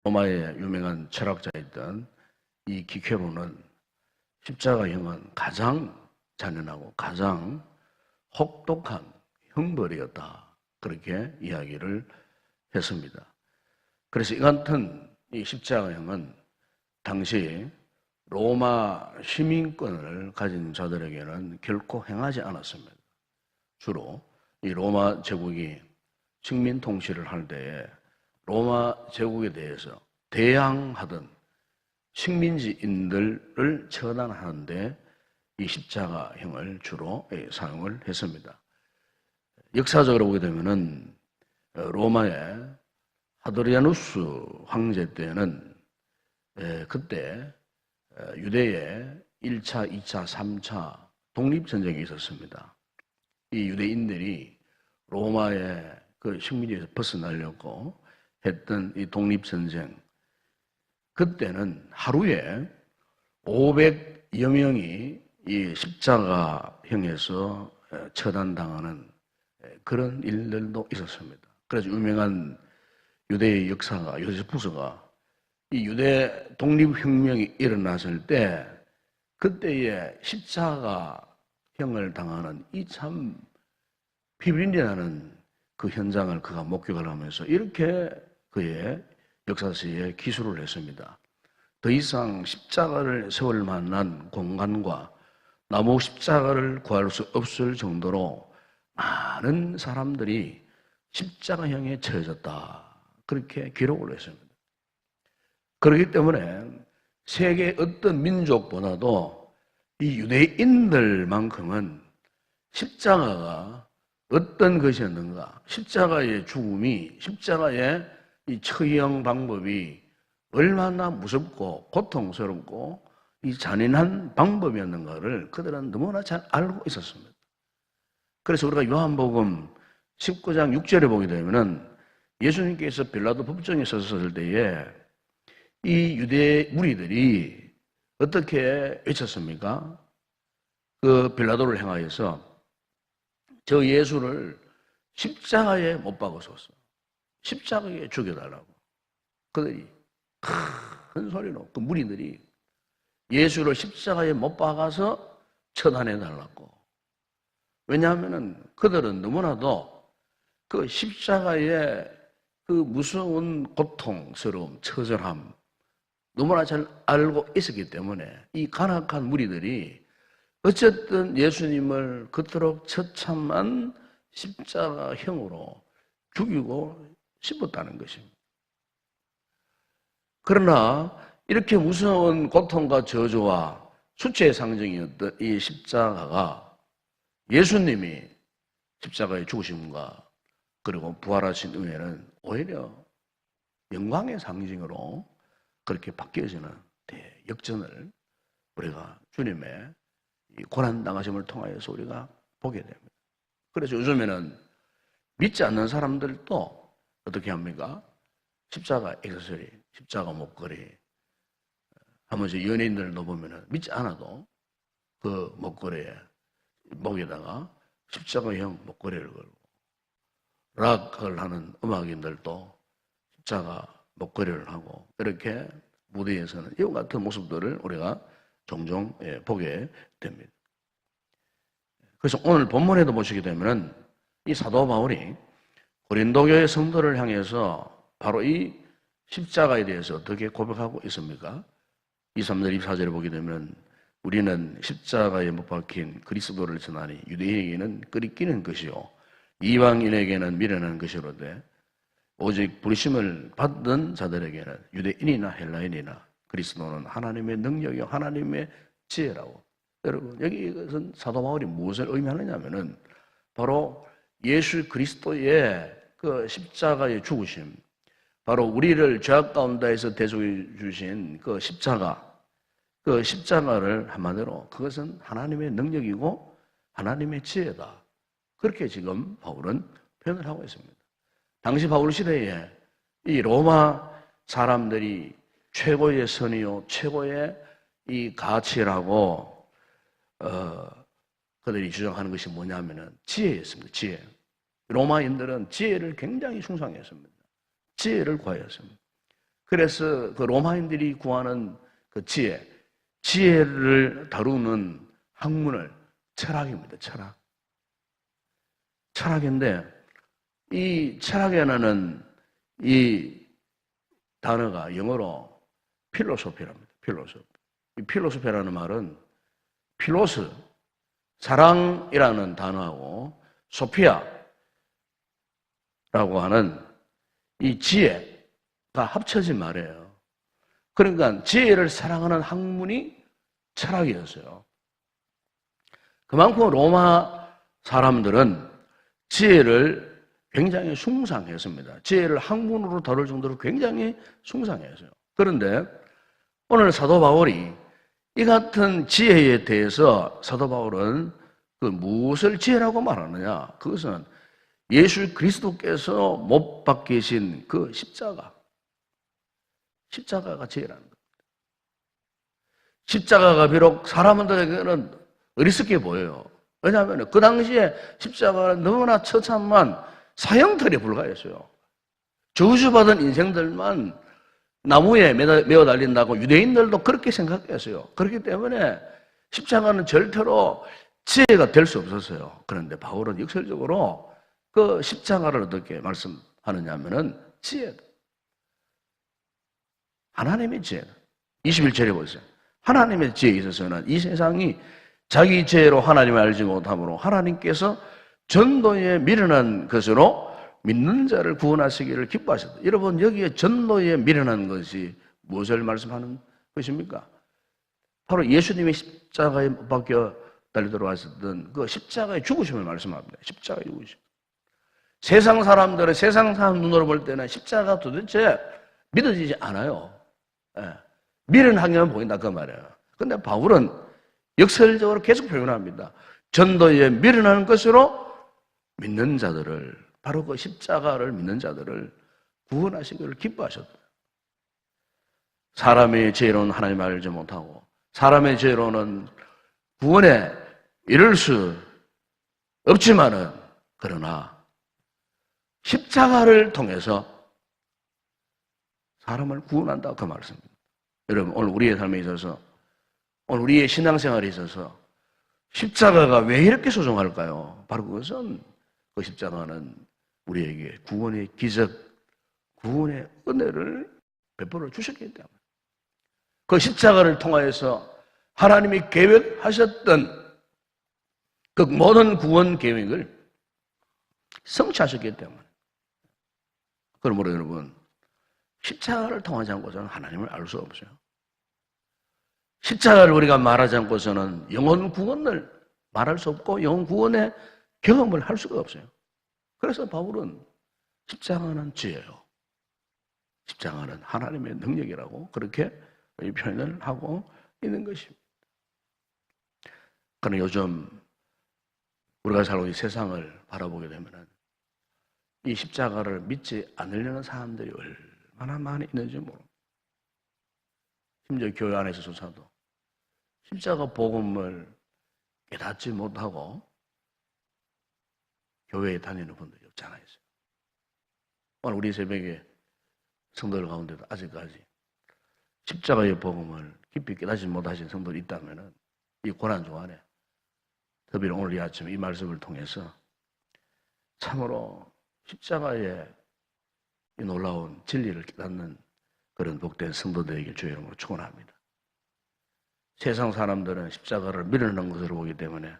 로마의 유명한 철학자였던 이 기케로는 십자가형은 가장 잔인하고 가장 혹독한 형벌이었다. 그렇게 이야기를 했습니다. 그래서 이 같은 이 십자가형은 당시 로마 시민권을 가진 자들에게는 결코 행하지 않았습니다. 주로 이 로마 제국이 식민 통치를 할 때에 로마 제국에 대해서 대항하던 식민지인들을 처단하는데 이 십자가형을 주로 사용을 했습니다. 역사적으로 보게 되면은 로마의 하드리아누스 황제 때는 그때 유대의 1차, 2차, 3차 독립전쟁이 있었습니다. 이 유대인들이 로마의 그 식민지에서 벗어나려고 했던 이 독립전쟁, 그때는 하루에 500여 명이 이 십자가형에서 처단당하는 그런 일들도 있었습니다. 그래서 유명한 유대의 역사가 요세푸스가 이 유대 독립혁명이 일어났을 때 그때의 십자가형을 당하는 이 참 비밀이라는 그 현장을 그가 목격을 하면서 이렇게 그의 역사서에 기술을 했습니다. 더 이상 십자가를 세울 만한 공간과 나무 십자가를 구할 수 없을 정도로 많은 사람들이 십자가형에 처해졌다. 그렇게 기록을 했습니다. 그렇기 때문에 세계 어떤 민족보다도 이 유대인들만큼은 십자가가 어떤 것이었는가, 십자가의 죽음이, 십자가의 이 처형 방법이 얼마나 무섭고 고통스럽고 이 잔인한 방법이었는가를 그들은 너무나 잘 알고 있었습니다. 그래서 우리가 요한복음 19장 6절에 보게 되면은 예수님께서 빌라도 법정에 섰을 때에 이 유대 무리들이 어떻게 외쳤습니까? 그 빌라도를 향하여서 저 예수를 십자가에 못 박으소서. 십자가에 죽여달라고. 그들이 큰 소리로 그 무리들이 예수를 십자가에 못 박아서 처단해달라고. 왜냐하면 그들은 너무나도 그 십자가의 그 무서운 고통스러움, 처절함 너무나 잘 알고 있었기 때문에 이 간악한 무리들이 어쨌든 예수님을 그토록 처참한 십자가형으로 죽이고 싶었다는 것입니다. 그러나 이렇게 무서운 고통과 저주와 수치의 상징이었던 이 십자가가 예수님이 십자가에 죽으심과 그리고 부활하신 후에는 오히려 영광의 상징으로 그렇게 바뀌어지는 대역전을 우리가 주님의 고난당하심을 통하여서 우리가 보게 됩니다. 그래서 요즘에는 믿지 않는 사람들도 어떻게 합니까? 십자가 액세서리, 십자가 목걸이, 한번 연예인들도 보면은 믿지 않아도 그 목걸이에 목에다가 십자가형 목걸이를 걸고 락을 하는 음악인들도 십자가 목걸이를 하고 이렇게 무대에서는 이와 같은 모습들을 우리가 종종 보게 됩니다. 그래서 오늘 본문에도 보시게 되면 이 사도 바울이 고린도교의 성도를 향해서 바로 이 십자가에 대해서 어떻게 고백하고 있습니까? 23절 24절에 보게 되면 우리는 십자가에 못 박힌 그리스도를 전하니 유대인에게는 끄리끼는 것이요 이방인에게는 미련한 것이로되 오직 부르심을 받은 자들에게는 유대인이나 헬라인이나 그리스도는 하나님의 능력이요 하나님의 지혜라고. 여러분 여기 이것은 사도 바울이 무엇을 의미하느냐면은 바로 예수 그리스도의 그 십자가의 죽으심, 바로 우리를 죄악 가운데에서 대속해 주신 그 십자가, 그 십자가를 한마디로 그것은 하나님의 능력이고 하나님의 지혜다. 그렇게 지금 바울은 표현을 하고 있습니다. 당시 바울 시대에 이 로마 사람들이 최고의 선이요, 최고의 이 가치라고 그들이 주장하는 것이 뭐냐면은 지혜였습니다. 지혜. 로마인들은 지혜를 굉장히 숭상했습니다. 지혜를 구하였습니다. 그래서 그 로마인들이 구하는 그 지혜를 다루는 학문을 철학입니다. 철학인데 이 철학에는 이 단어가 영어로 필로소피랍니다. 이 필로소피라는 말은 필로스, 사랑이라는 단어하고 소피아라고 하는 이 지혜가 합쳐진 말이에요. 그러니까 지혜를 사랑하는 학문이 철학이었어요. 그만큼 로마 사람들은 지혜를 굉장히 숭상했습니다. 지혜를 학문으로 다룰 정도로 굉장히 숭상했어요. 그런데 오늘 사도 바울이 이 같은 지혜에 대해서 사도 바울은 그 무엇을 지혜라고 말하느냐? 그것은 예수 그리스도께서 못 박히신 그 십자가가 지혜라는 겁니다. 십자가가 비록 사람들에게는 어리석게 보여요. 왜냐하면 그 당시에 십자가는 너무나 처참한 사형틀에 불과했어요. 저주받은 인생들만 나무에 매어 달린다고 유대인들도 그렇게 생각했어요. 그렇기 때문에 십자가는 절대로 지혜가 될 수 없었어요. 그런데 바울은 역설적으로 그 십자가를 어떻게 말씀하느냐 하면은 지혜다. 하나님의 지혜다. 21절에 보세요. 하나님의 지혜에 있어서는 이 세상이 자기 지혜로 하나님을 알지 못하므로 하나님께서 전도에 미련한 것으로 믿는 자를 구원하시기를 기뻐하셨다. 여러분, 여기에 전도에 미련한 것이 무엇을 말씀하는 것입니까? 바로 예수님이 십자가에 못 박혀 달리도록 하셨던 그 십자가의 죽으심을 말씀합니다. 십자가의 죽으심. 세상 사람들은 세상 사람 눈으로 볼 때는 십자가 도대체 믿어지지 않아요. 미련하게만 보인다 그 말이에요. 그런데 바울은 역설적으로 계속 표현합니다. 전도에 미련한 것으로 믿는 자들을, 바로 그 십자가를 믿는 자들을 구원하시기를 기뻐하셨다. 사람의 죄로는 하나님을 알지 못하고 사람의 죄로는 구원에 이를 수 없지만은 그러나 십자가를 통해서 사람을 구원한다 그 말씀입니다. 여러분, 오늘 우리의 삶에 있어서, 오늘 우리의 신앙생활에 있어서 십자가가 왜 이렇게 소중할까요? 바로 그것은 그 십자가는 우리에게 구원의 기적, 구원의 은혜를 베풀어 주셨기 때문에 그 십자가를 통하여서 하나님이 계획하셨던 그 모든 구원 계획을 성취하셨기 때문에. 그러므로 여러분, 십자가를 통하지 않고서는 하나님을 알 수 없어요. 십자가를 우리가 말하지 않고서는 영혼 구원을 말할 수 없고 영혼 구원의 경험을 할 수가 없어요. 그래서 바울은 십자가는 지혜요, 십자가는 하나님의 능력이라고 그렇게 표현을 하고 있는 것입니다. 그러나 요즘 우리가 살고 있는 세상을 바라보게 되면 이 십자가를 믿지 않으려는 사람들이 얼마나 많이 있는지 모릅니다. 심지어 교회 안에서조차도 십자가 복음을 깨닫지 못하고 교회에 다니는 분들이 없지 않아 있어요. 오늘 우리 새벽에 성도들 가운데도 아직까지 십자가의 복음을 깊이 깨닫지 못하신 성도들이 있다면 이 고난주 안에 특별히 오늘 이 아침에 이 말씀을 통해서 참으로 십자가의 이 놀라운 진리를 깨닫는 그런 복된 성도들에게 주의 이름으로 축원합니다. 세상 사람들은 십자가를 미련한 것으로 보기 때문에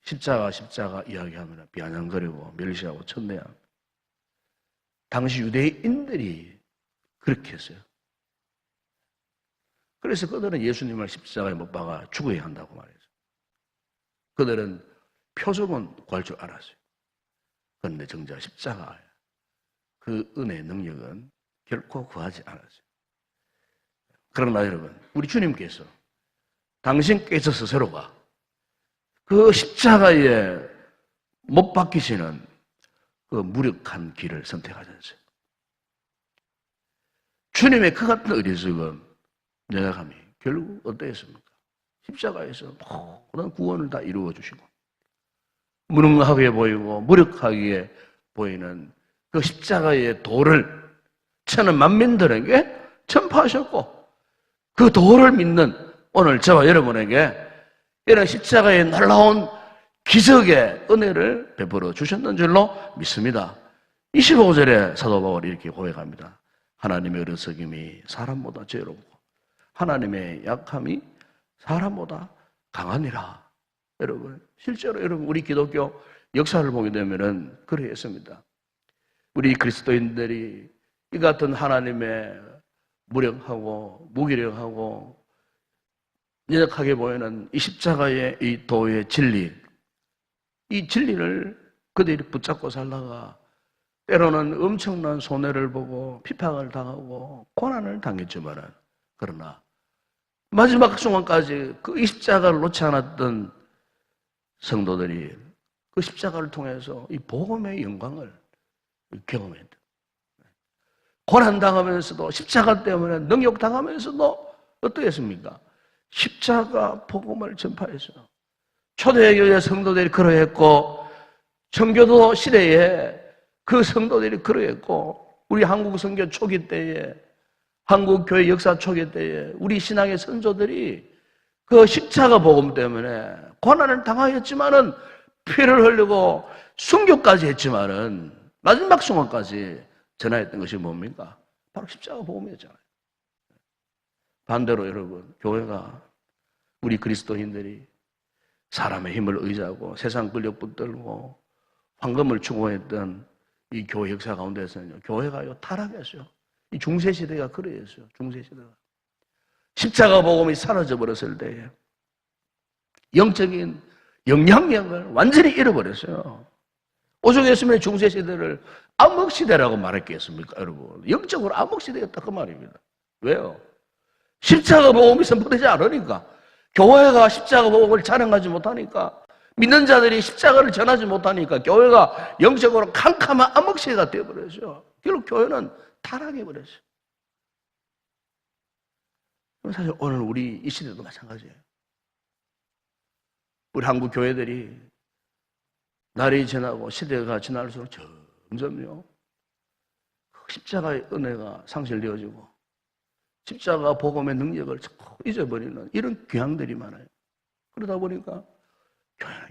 십자가 이야기하면 비아냥거리고 멸시하고 천대합니다. 당시 유대인들이 그렇게 했어요. 그래서 그들은 예수님을 십자가에 못 박아 죽어야 한다고 말했어요. 그들은 표적은 구할 줄 알았어요. 그런데 정작 십자가에 그 은혜의 능력은 결코 구하지 않았어요. 그러나 여러분, 우리 주님께서 당신께서 스스로가 그 십자가에 못 박히시는 그 무력한 길을 선택하셨어요. 주님의 그 같은 어리석음, 내가감이 결국 어떠했습니까? 십자가에서 모든 구원을 다 이루어 주시고 무능하게 보이고 무력하게 보이는 그 십자가의 도를 천은 만민들에게 전파하셨고 그 도를 믿는 오늘 저와 여러분에게 이런 십자가의 놀라운 기적의 은혜를 베풀어 주셨는 줄로 믿습니다. 25절에 사도 바울이 이렇게 고백합니다. 하나님의 어리석임이 사람보다 죄롭고 하나님의 약함이 사람보다 강하니라. 여러분, 실제로 여러분 우리 기독교 역사를 보게 되면은 그러했습니다. 우리 그리스도인들이 이 같은 하나님의 무력하고 무기력하고 연약하게 보이는 이 십자가의 이 도의 진리, 이 진리를 그들이 붙잡고 살다가 때로는 엄청난 손해를 보고 피팍을 당하고 고난을 당했지만 그러나 마지막 순간까지 그 이 십자가를 놓지 않았던 성도들이 그 십자가를 통해서 이 복음의 영광을 경험했다. 고난당하면서도 십자가 때문에 능욕당하면서도 어떻겠습니까? 십자가 복음을 전파했어요. 초대교회 성도들이 그러했고 청교도 시대에 그 성도들이 그러했고 우리 한국 선교 초기 때에 한국 교회 역사 초기 때에 우리 신앙의 선조들이 그 십자가 복음 때문에 고난을 당하였지만은 피를 흘리고 순교까지 했지만은 마지막 순간까지 전하였던 것이 뭡니까? 바로 십자가 복음이었잖아요. 반대로 여러분, 교회가 우리 그리스도인들이 사람의 힘을 의지하고 세상 권력 붙들고 황금을 추구했던 이 교회 역사 가운데서는요, 교회가요 타락했어요. 이 중세시대가 그러했어요. 중세시대가. 십자가 복음이 사라져 버렸을 때에 영적인 영향력을 완전히 잃어버렸어요. 오죽했으면 중세시대를 암흑시대라고 말했겠습니까, 여러분? 영적으로 암흑시대였다 그 말입니다. 왜요? 십자가 복음이 선포되지 않으니까, 교회가 십자가 복음을 찬양하지 못하니까, 믿는 자들이 십자가를 전하지 못하니까 교회가 영적으로 캄캄한 암흑시대가 되어버렸어요. 결국 교회는 타락해버렸어요. 사실 오늘 우리 이 시대도 마찬가지예요. 우리 한국 교회들이 날이 지나고 시대가 지날수록 점점요 십자가의 은혜가 상실되어지고 십자가 복음의 능력을 자꾸 잊어버리는 이런 귀향들이 많아요. 그러다 보니까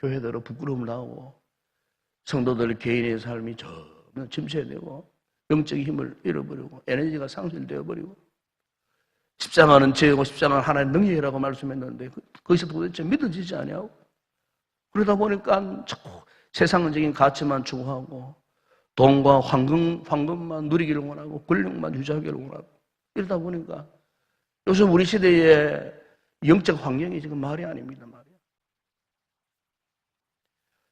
교회대로 부끄러움을 당하고 성도들 개인의 삶이 점점 침체되고 영적인 힘을 잃어버리고 에너지가 상실되어버리고 십자가는 죄고 십자가는 하나님의 능력이라고 말씀했는데 거기서 도대체 믿어지지 않냐고. 그러다 보니까 자꾸 세상적인 가치만 추구하고 돈과 황금만 누리기를 원하고 권력만 유지하기를 원하고 이러다 보니까 요즘 우리 시대의 영적 환경이 지금 말이 아닙니다. 말이야.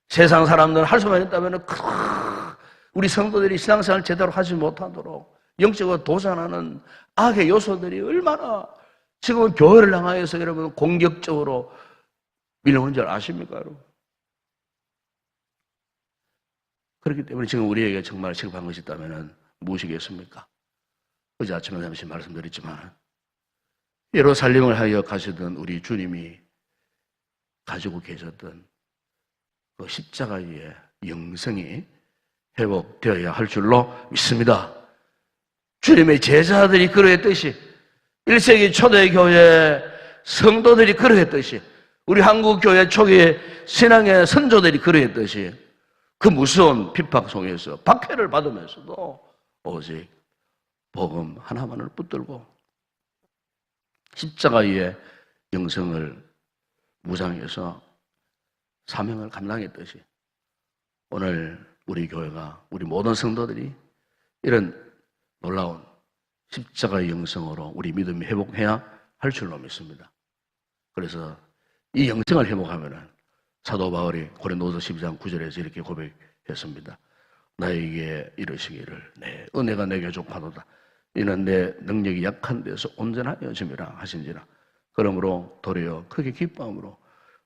세상 사람들은 할 수만 있다면 우리 성도들이 신앙생활을 제대로 하지 못하도록 영적으로 도산하는 악의 요소들이 얼마나 지금 교회를 향하여서 여러분 공격적으로 밀려오는 줄 아십니까, 여러분? 그렇기 때문에 지금 우리에게 정말 시급한 것이 있다면 무엇이겠습니까? 어제 아침에 잠시 말씀드렸지만 예루살렘을 하여 가시던 우리 주님이 가지고 계셨던 그 십자가의 영성이 회복되어야 할 줄로 믿습니다. 주님의 제자들이 그러했듯이 1세기 초대교회 성도들이 그러했듯이 우리 한국교회 초기 신앙의 선조들이 그러했듯이 그 무서운 핍박 속에서 박해를 받으면서도 오직 복음 하나만을 붙들고 십자가의 영성을 무장해서 사명을 감당했듯이 오늘 우리 교회가 우리 모든 성도들이 이런 놀라운 십자가의 영성으로 우리 믿음이 회복해야 할 줄로 믿습니다. 그래서 이 영성을 회복하면은 사도 바울이 고린도서 12장 9절에서 이렇게 고백했습니다. 나에게 이르시기를 내 은혜가 내게 족하도다. 이는 내 능력이 약한 데서 온전하여 짐이라 하신지라. 그러므로 도리어 크게 기뻐함으로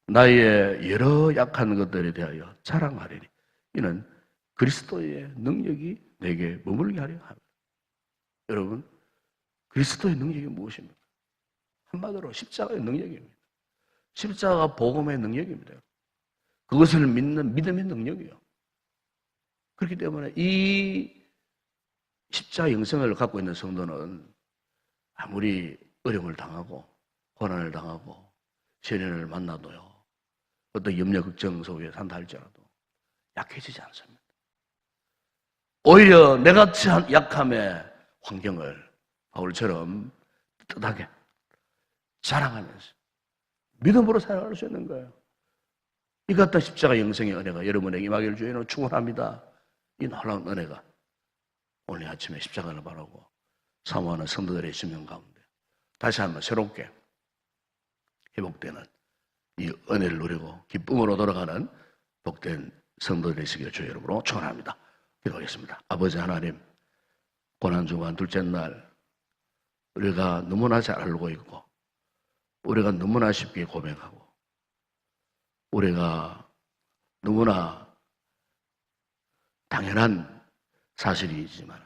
나의 여러 약한 것들에 대하여 자랑하리니 이는 그리스도의 능력이 내게 머물게 하려 합니다. 여러분, 그리스도의 능력이 무엇입니까? 한마디로 십자가의 능력입니다. 십자가 복음의 능력입니다. 그것을 믿는 믿음의 능력이요. 그렇기 때문에 이 십자가 영성을 갖고 있는 성도는 아무리 어려움을 당하고 고난을 당하고 시련을 만나도요, 어떤 염려 걱정 속에 산다 할지라도 약해지지 않습니다. 오히려 내가 처한 약함의 환경을 바울처럼 떳떳하게 자랑하면서 믿음으로 살아갈 수 있는 거예요. 이 같은 십자가 영성의 은혜가 여러분에게 임하기를 주의는 축원합니다. 이 놀라운 은혜가 오늘 아침에 십자가를 바라고 사모하는 성도들의 심령 가운데 다시 한번 새롭게 회복되는 이 은혜를 누리고 기쁨으로 돌아가는 복된 성도들이 되시기를 주의 이름으로 축원합니다. 기도하겠습니다. 아버지 하나님, 고난주간 둘째 날 우리가 너무나 잘 알고 있고 우리가 너무나 쉽게 고백하고 우리가 너무나 당연한 사실이지만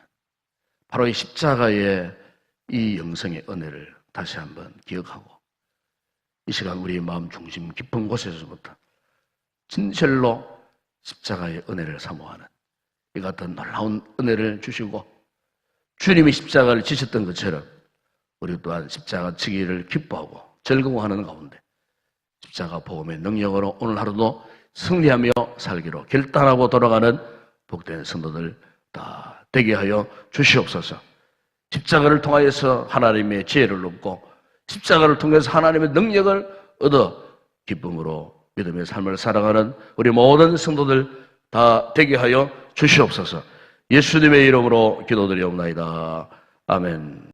바로 이 십자가의 이 영성의 은혜를 다시 한번 기억하고 이 시간 우리의 마음 중심 깊은 곳에서부터 진실로 십자가의 은혜를 사모하는 이 같은 놀라운 은혜를 주시고 주님이 십자가를 지셨던 것처럼 우리 또한 십자가 지기를 기뻐하고 즐거워하는 가운데 십자가 복음의 능력으로 오늘 하루도 승리하며 살기로 결단하고 돌아가는 복된 성도들 다 되게 하여 주시옵소서. 십자가를 통하여서 하나님의 지혜를 얻고 십자가를 통해서 하나님의 능력을 얻어 기쁨으로 믿음의 삶을 살아가는 우리 모든 성도들 다 되게 하여 주시옵소서. 예수님의 이름으로 기도드리옵나이다. 아멘.